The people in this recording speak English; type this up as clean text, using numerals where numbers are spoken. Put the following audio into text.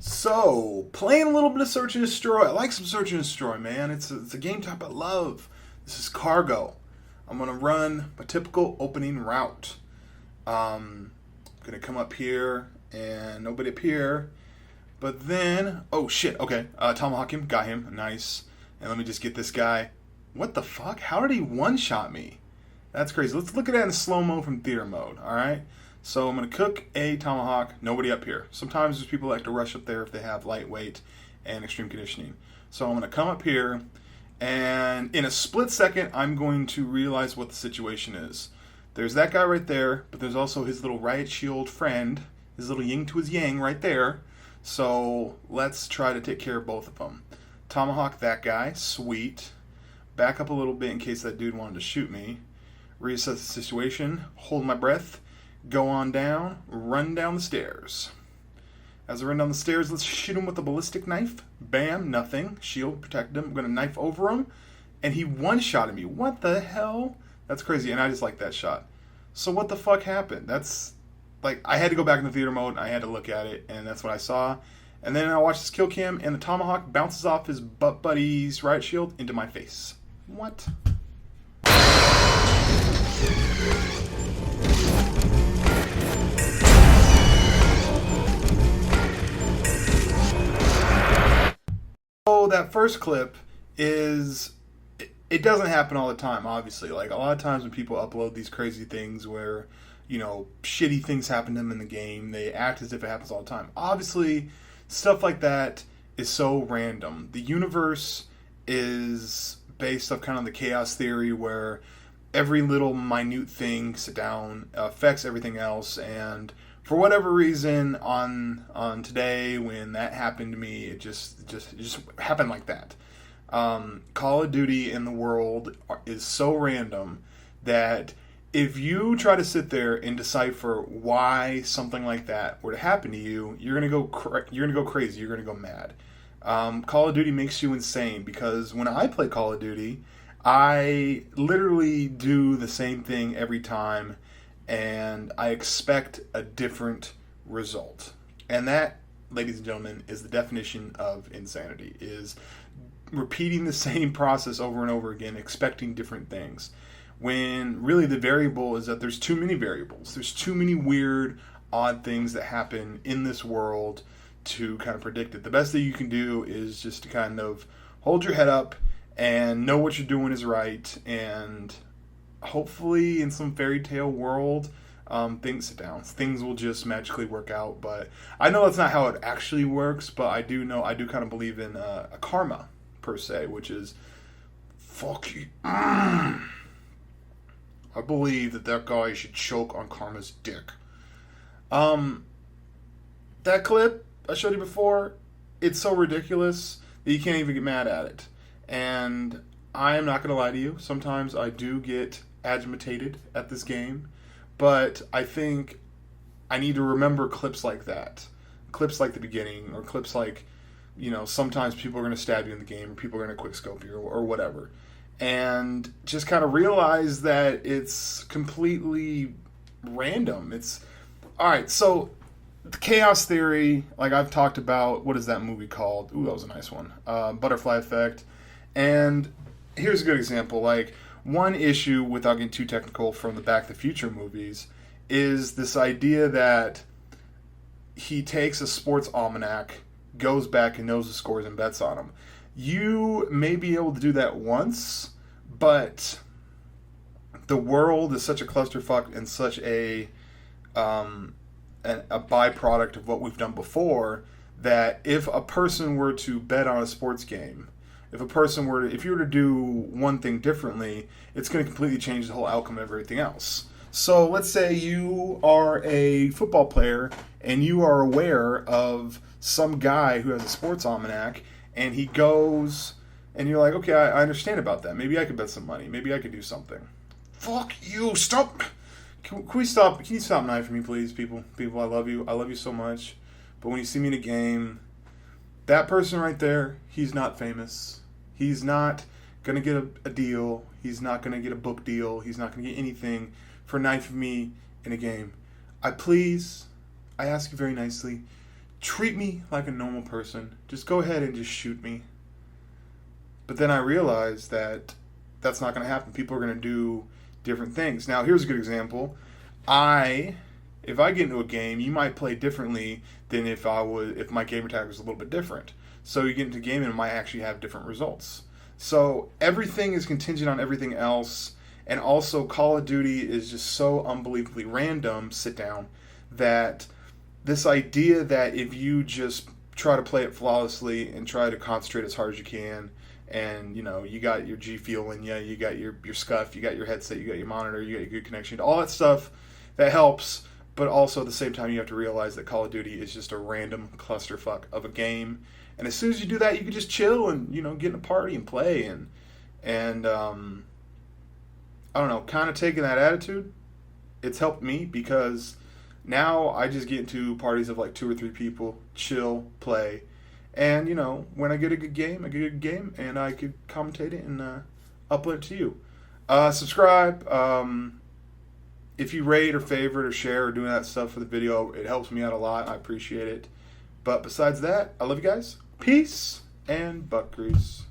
So, playing a little bit of Search and Destroy. I like some Search and Destroy, man. It's a game type I love. This is Cargo. I'm going to run a typical opening route. Going to come up here, and nobody up here. But then, oh shit, okay. Tomahawk him, got him, nice. And let me just get this guy. What the fuck? How did he one-shot me? That's crazy. Let's look at that in slow-mo from theater mode, alright? So I'm going to cook a tomahawk, nobody up here. Sometimes there's people that like to rush up there if they have lightweight and extreme conditioning. So I'm going to come up here, and in a split second, I'm going to realize what the situation is. There's that guy right there, but there's also his little riot shield friend, his little yin to his yang right there. So let's try to take care of both of them. Tomahawk that guy, sweet. Back up a little bit in case that dude wanted to shoot me. Reassess the situation, hold my breath. Go on down, run down the stairs. As I run down the stairs, let's shoot him with a ballistic knife. Bam, nothing. Shield protected him. I'm going to knife over him. And he one-shotted me. What the hell? That's crazy, and I just like that shot. So what the fuck happened? That's, like, I had to go back in the theater mode, and I had to look at it, and that's what I saw. And then I watched this kill cam, and the tomahawk bounces off his butt buddy's riot shield into my face. What? So that first clip is, it doesn't happen all the time, obviously. Like, a lot of times when people upload these crazy things where, you know, shitty things happen to them in the game, they act as if it happens all the time. Obviously, stuff like that is so random. The universe is based off kind of the chaos theory where every little minute thing sit down affects everything else, and for whatever reason on today when that happened to me, it just happened like that. Call of Duty in the world is so random that if you try to sit there and decipher why something like that were to happen to you, you're gonna go crazy. You're gonna go mad. Call of Duty makes you insane because when I play Call of Duty, I literally do the same thing every time, and I expect a different result. And that, ladies and gentlemen, is the definition of insanity, is repeating the same process over and over again, expecting different things. When really the variable is that there's too many variables. There's too many weird, odd things that happen in this world to kind of predict it. The best thing you can do is just to kind of hold your head up and know what you're doing is right, and hopefully in some fairy tale world, things sit down. Things will just magically work out. But I know that's not how it actually works, but I do kind of believe in a karma, per se, which is, fuck you. I believe that guy should choke on karma's dick. That clip I showed you before, it's so ridiculous that you can't even get mad at it. And I am not going to lie to you. Sometimes I do get agitated at this game, but I think I need to remember clips like that. Clips like the beginning, or clips like, you know, sometimes people are going to stab you in the game, or people are going to quickscope you, or whatever. And just kind of realize that it's completely random. It's, alright, so the chaos theory, like I've talked about, what is that movie called? Ooh, that was a nice one. Butterfly Effect. And here's a good example. Like, one issue, without getting too technical, from the Back to the Future movies is this idea that he takes a sports almanac, goes back and knows the scores and bets on them. You may be able to do that once, but the world is such a clusterfuck and such a byproduct of what we've done before that if a person were to bet on a sports game, if you were to do one thing differently, it's going to completely change the whole outcome of everything else. So let's say you are a football player and you are aware of some guy who has a sports almanac, and he goes, and you're like, okay, I understand about that. Maybe I could bet some money. Maybe I could do something. Fuck you! Stop! Can we stop? Can you stop knifing me, please, people? People, I love you. I love you so much. But when you see me in a game, that person right there, he's not famous. He's not going to get a deal. He's not going to get a book deal. He's not going to get anything for knifing me in a game. I ask you very nicely, treat me like a normal person. Just go ahead and just shoot me. But then I realized that that's not going to happen. People are going to do different things. Now, here's a good example. If I get into a game, you might play differently than if my gamer tag was a little bit different. So you get into a game and it might actually have different results. So everything is contingent on everything else. And also, Call of Duty is just so unbelievably random, sit down, that this idea that if you just try to play it flawlessly and try to concentrate as hard as you can, and you got your G Fuel in you got your scuff, you got your headset, you got your monitor, you got your good connection, all that stuff, that helps. But also at the same time, you have to realize that Call of Duty is just a random clusterfuck of a game. And as soon as you do that, you can just chill and get in a party and play and I don't know, kind of taking that attitude, it's helped me, because now I just get into parties of like 2 or 3 people, chill, play, and when I get a good game, and I could commentate it and upload it to you. Subscribe. If you rate or favorite or share or doing that stuff for the video, it helps me out a lot. I appreciate it. But besides that, I love you guys. Peace and butt grease.